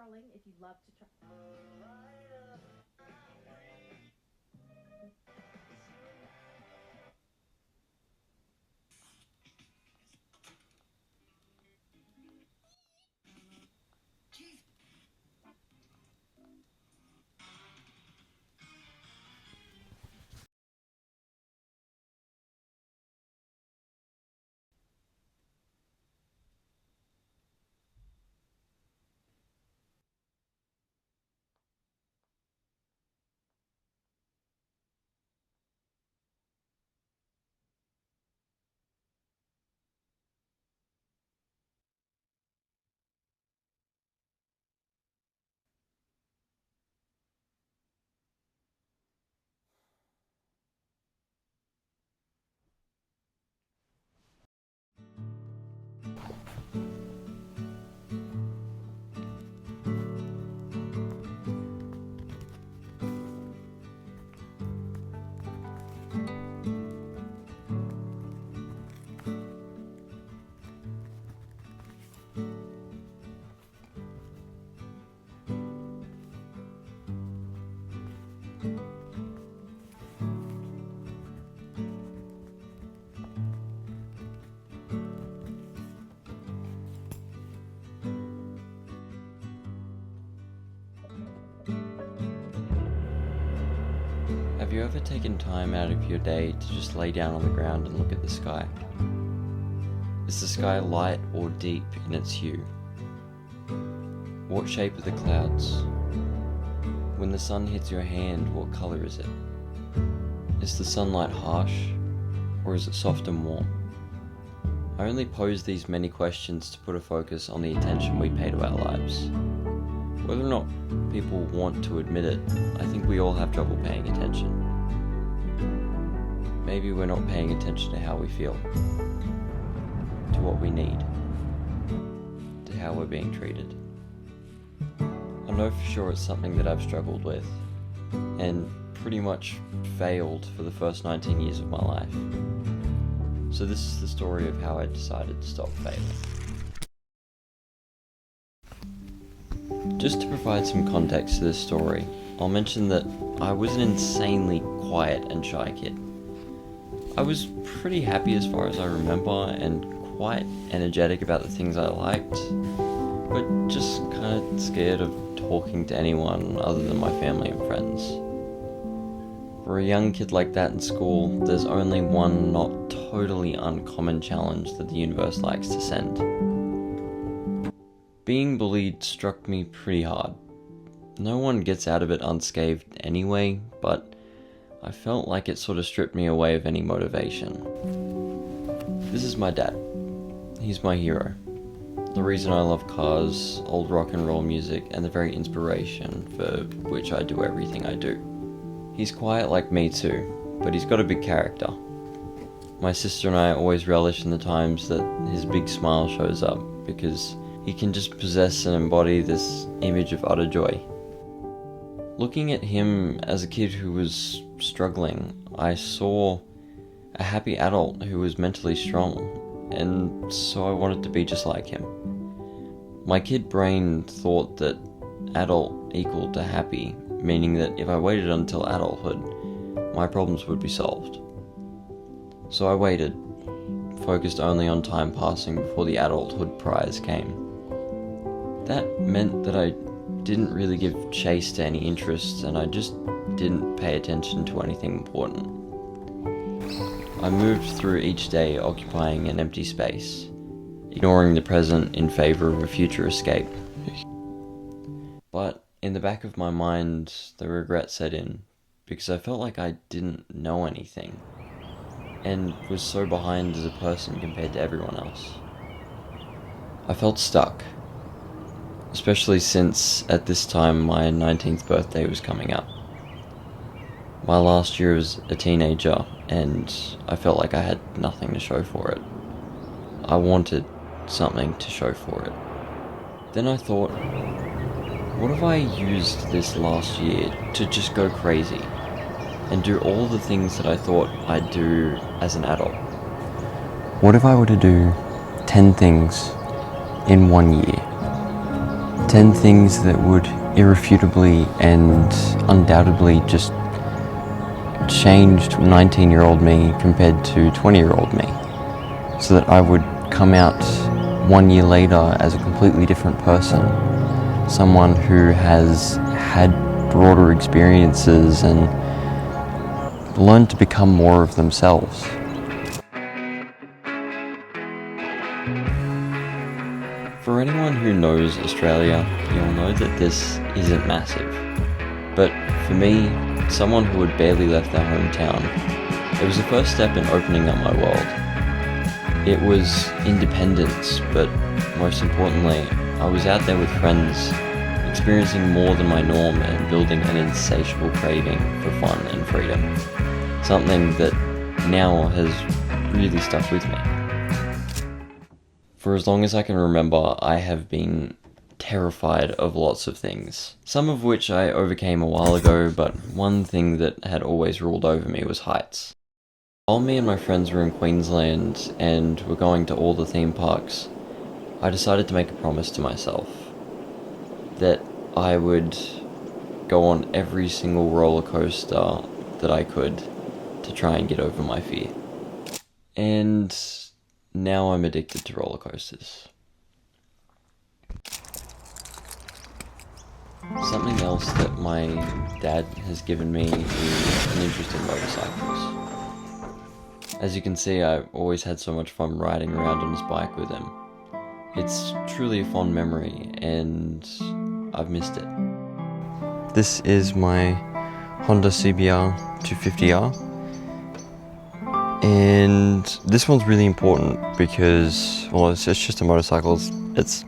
darling, if you love to try. Have you ever taken time out of your day to just lay down on the ground and look at the sky? Is the sky light or deep in its hue? What shape are the clouds? When the sun hits your hand, what colour is it? Is the sunlight harsh, or is it soft and warm? I only pose these many questions to put a focus on the attention we pay to our lives. Whether or not people want to admit it, I think we all have trouble paying attention. Maybe we're not paying attention to how we feel, to what we need, to how we're being treated. I know for sure it's something that I've struggled with, and pretty much failed for the first 19 years of my life. So this is the story of how I decided to stop failing. Just to provide some context to this story, I'll mention that I was an insanely quiet and shy kid. I was pretty happy as far as I remember and quite energetic about the things I liked, but just kind of scared of talking to anyone other than my family and friends. For a young kid like that in school, there's only one not totally uncommon challenge that the universe likes to send. Being bullied struck me pretty hard. No one gets out of it unscathed anyway, but I felt like it sort of stripped me away of any motivation. This is my dad. He's my hero. The reason I love cars, old rock and roll music, and the very inspiration for which I do everything I do. He's quiet like me too, but he's got a big character. My sister and I always relish in the times that his big smile shows up, because he can just possess and embody this image of utter joy. Looking at him as a kid who was struggling, I saw a happy adult who was mentally strong, and so I wanted to be just like him. My kid brain thought that adult equaled to happy, meaning that if I waited until adulthood, my problems would be solved. So I waited, focused only on time passing before the adulthood prize came. That meant that I didn't really give chase to any interests, and I just didn't pay attention to anything important. I moved through each day occupying an empty space, ignoring the present in favor of a future escape. But in the back of my mind, the regret set in, because I felt like I didn't know anything, and was so behind as a person compared to everyone else. I felt stuck, especially since at this time my 19th birthday was coming up. My last year as a teenager, and I felt like I had nothing to show for it. I wanted something to show for it. Then I thought, what if I used this last year to just go crazy and do all the things that I thought I'd do as an adult? What if I were to do 10 things in 1 year? 10 things that would irrefutably and undoubtedly just changed 19-year-old me compared to 20-year-old me, so that I would come out 1 year later as a completely different person, someone who has had broader experiences and learned to become more of themselves. For anyone who knows Australia, you'll know that this isn't massive. But for me, someone who had barely left their hometown, it was the first step in opening up my world. It was independence, but most importantly, I was out there with friends, experiencing more than my norm and building an insatiable craving for fun and freedom. Something that now has really stuck with me. For as long as I can remember, I have been terrified of lots of things. Some of which I overcame a while ago, but one thing that had always ruled over me was heights. While me and my friends were in Queensland and were going to all the theme parks, I decided to make a promise to myself that I would go on every single roller coaster that I could to try and get over my fear. And now I'm addicted to roller coasters. Something else that my dad has given me is an interest in motorcycles. As you can see, I've always had so much fun riding around on his bike with him. It's truly a fond memory, and I've missed it. This is my Honda CBR 250R. And this one's really important because, well, it's just a motorcycle. It's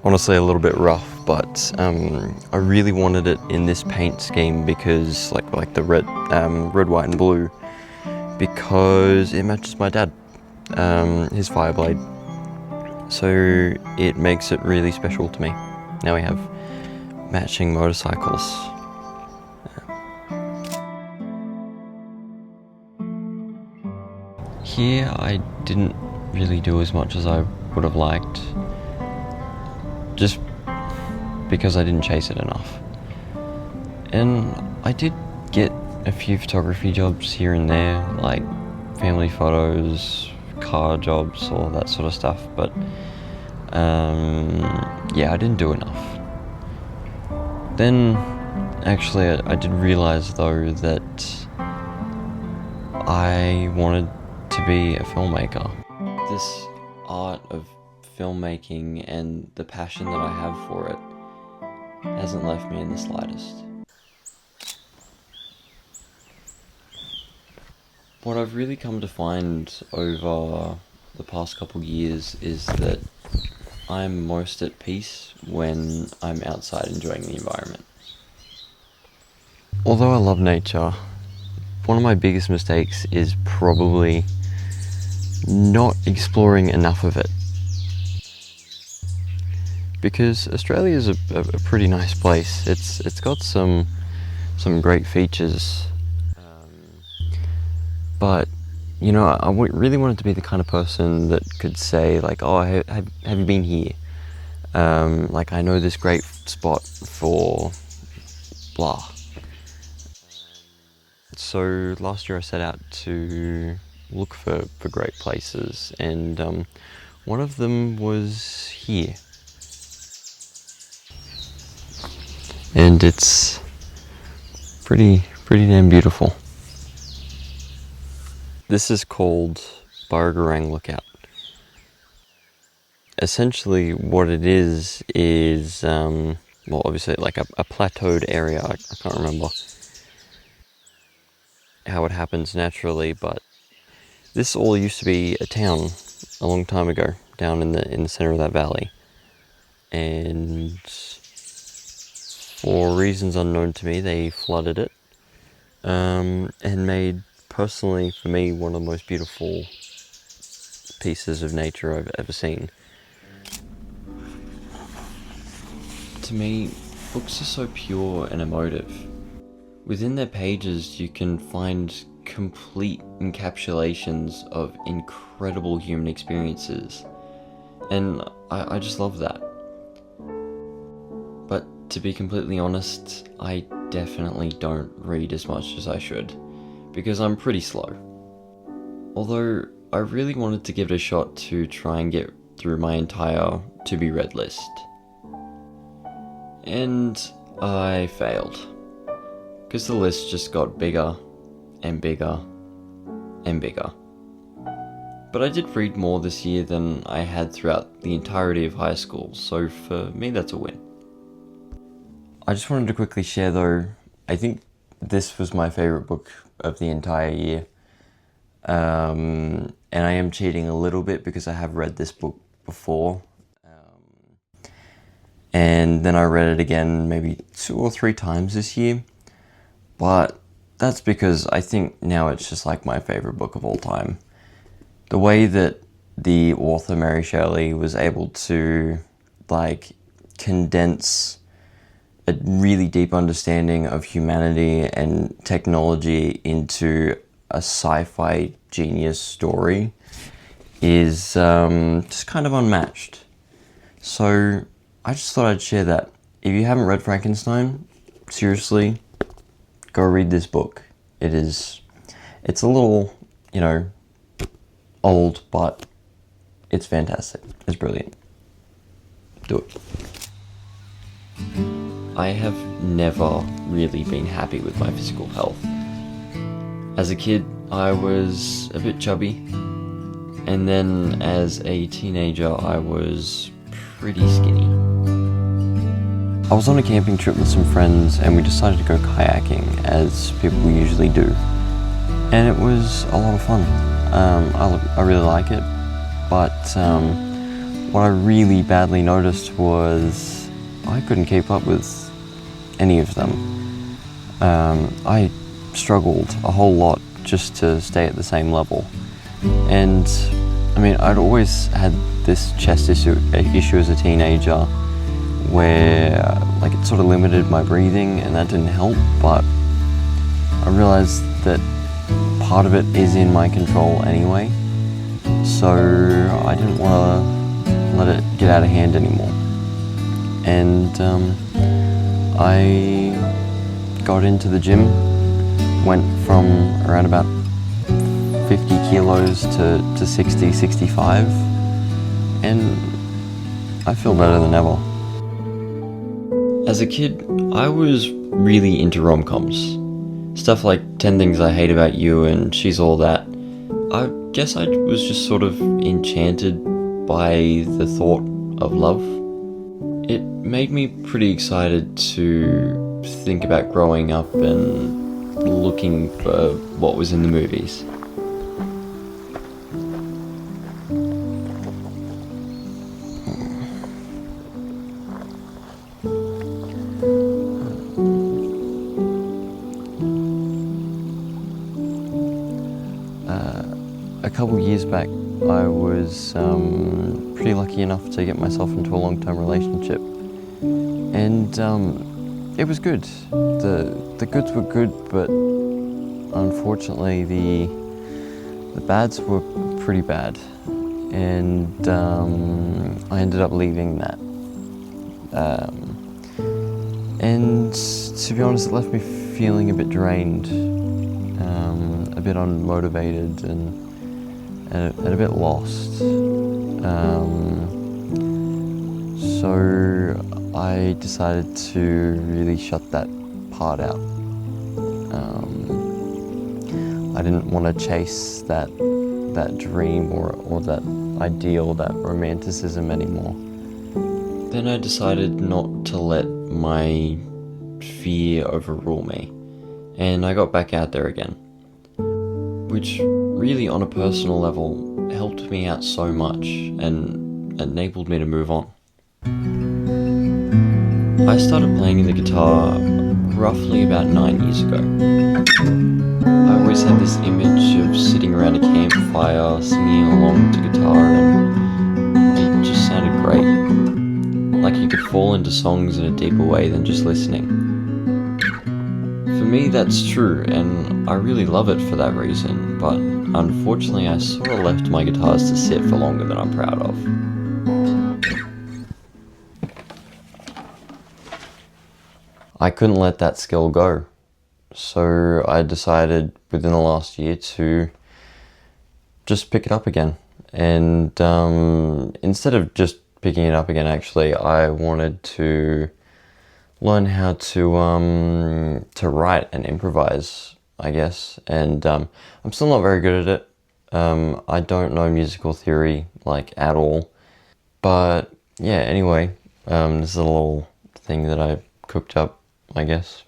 honestly a little bit rough, but I really wanted it in this paint scheme because, like the red, white, and blue, because it matches my dad, his Fireblade. So it makes it really special to me. Now we have matching motorcycles. Here I didn't really do as much as I would have liked, just because I didn't chase it enough. And I did get a few photography jobs here and there, like family photos, car jobs, all that sort of stuff, but yeah, I didn't do enough. Then actually I did realize though that I wanted to be a filmmaker. This art of filmmaking and the passion that I have for it hasn't left me in the slightest. What I've really come to find over the past couple years is that I'm most at peace when I'm outside enjoying the environment. Although I love nature, one of my biggest mistakes is probably not exploring enough of it. Because Australia is a pretty nice place. It's got some great features, but you know, I really wanted to be the kind of person that could say like, oh, have you been here? Like, I know this great spot for blah. So last year I set out to look for great places, and one of them was here. And it's pretty damn beautiful. This is called Burragarang Lookout. Essentially what it is, well, obviously like a plateaued area. I can't remember how it happens naturally, but this all used to be a town a long time ago, down in the center of that valley. And for reasons unknown to me, they flooded it, and made, personally for me, one of the most beautiful pieces of nature I've ever seen. To me, books are so pure and emotive. Within their pages you can find complete encapsulations of incredible human experiences, and I just love that. to be completely honest, I definitely don't read as much as I should, because I'm pretty slow. Although, I really wanted to give it a shot to try and get through my entire to-be-read list. And I failed, because the list just got bigger and bigger and bigger. But I did read more this year than I had throughout the entirety of high school, so for me that's a win. I just wanted to quickly share though, I think this was my favourite book of the entire year. And I am cheating a little bit because I have read this book before. And then I read it again maybe 2 or 3 times this year. But that's because I think now it's just like my favourite book of all time. The way that the author Mary Shelley was able to like condense a really deep understanding of humanity and technology into a sci-fi genius story is just kind of unmatched. So I just thought I'd share that. If you haven't read Frankenstein, seriously, go read this book. It's a little, old, but it's fantastic. It's brilliant. Do it. I have never really been happy with my physical health. As a kid, I was a bit chubby, and then as a teenager, I was pretty skinny. I was on a camping trip with some friends and we decided to go kayaking, as people usually do. And it was a lot of fun. I really like it, but what I really badly noticed was I couldn't keep up with any of them. I struggled a whole lot just to stay at the same level. And I mean, I'd always had this chest issue as a teenager where like it sort of limited my breathing and that didn't help, but I realized that part of it is in my control anyway, so I didn't want to let it get out of hand anymore. And I got into the gym, went from around about 50 kilos to 60, 65, and I feel better than ever. As a kid, I was really into rom-coms. Stuff like 10 Things I Hate About You and She's All That. I guess I was just sort of enchanted by the thought of love. It made me pretty excited to think about growing up and looking for what was in the movies. A couple years back, I was pretty lucky enough to get myself into a long-term relationship, and it was good. The goods were good, but unfortunately the bads were pretty bad, and I ended up leaving that. And to be honest, it left me feeling a bit drained, a bit unmotivated, and a bit lost. So I decided to really shut that part out. I didn't want to chase that dream or that ideal, that romanticism anymore. Then I decided not to let my fear overrule me, and I got back out there again, which really on a personal level helped me out so much and enabled me to move on. I started playing the guitar roughly about 9 years ago. I always had this image of sitting around a campfire singing along to guitar, and it just sounded great. Like you could fall into songs in a deeper way than just listening. For me, that's true, and I really love it for that reason, but unfortunately I sort of left my guitars to sit for longer than I'm proud of. I couldn't let that skill go. So I decided within the last year to just pick it up again. And instead of just picking it up again, actually, I wanted to learn how to write and improvise, I guess. And I'm still not very good at it. I don't know musical theory like at all. But yeah, anyway, this is a little thing that I cooked up, I guess.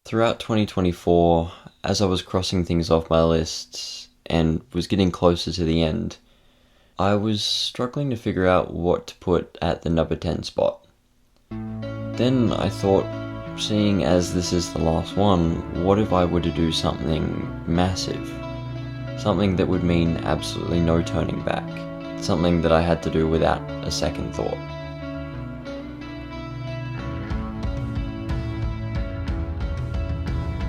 Throughout 2024, as I was crossing things off my lists and was getting closer to the end, I was struggling to figure out what to put at the number 10 spot. Then I thought, seeing as this is the last one, what if I were to do something massive? Something that would mean absolutely no turning back. Something that I had to do without a second thought.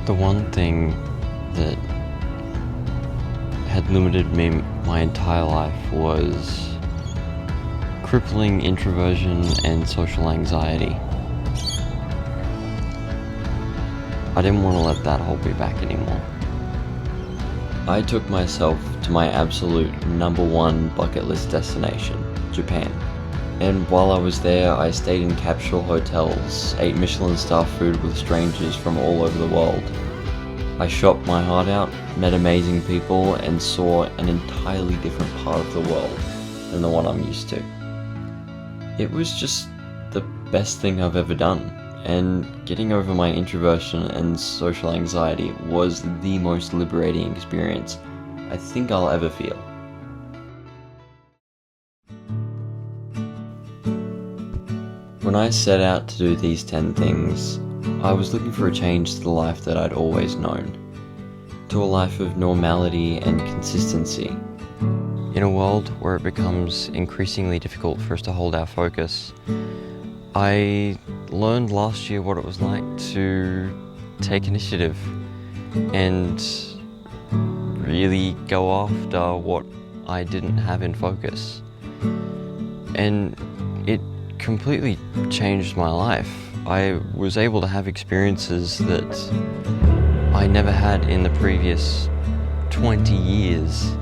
The one thing that had limited me my entire life was crippling introversion and social anxiety. I didn't want to let that hold me back anymore. I took myself to my absolute number one bucket list destination, Japan. And while I was there, I stayed in capsule hotels, ate Michelin-star food with strangers from all over the world. I shopped my heart out, met amazing people, and saw an entirely different part of the world than the one I'm used to. It was just the best thing I've ever done, and getting over my introversion and social anxiety was the most liberating experience I think I'll ever feel. When I set out to do these 10 things, I was looking for a change to the life that I'd always known, to a life of normality and consistency. In a world where it becomes increasingly difficult for us to hold our focus, I learned last year what it was like to take initiative and really go after what I didn't have in focus. And it completely changed my life. I was able to have experiences that I never had in the previous 20 years,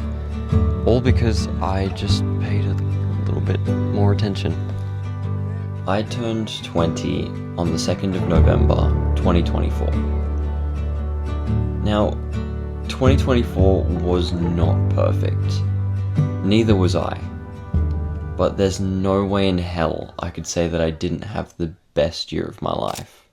all because I just paid a little bit more attention. I turned 20 on the 2nd of November, 2024. Now, 2024 was not perfect. Neither was I. But there's no way in hell I could say that I didn't have the best year of my life.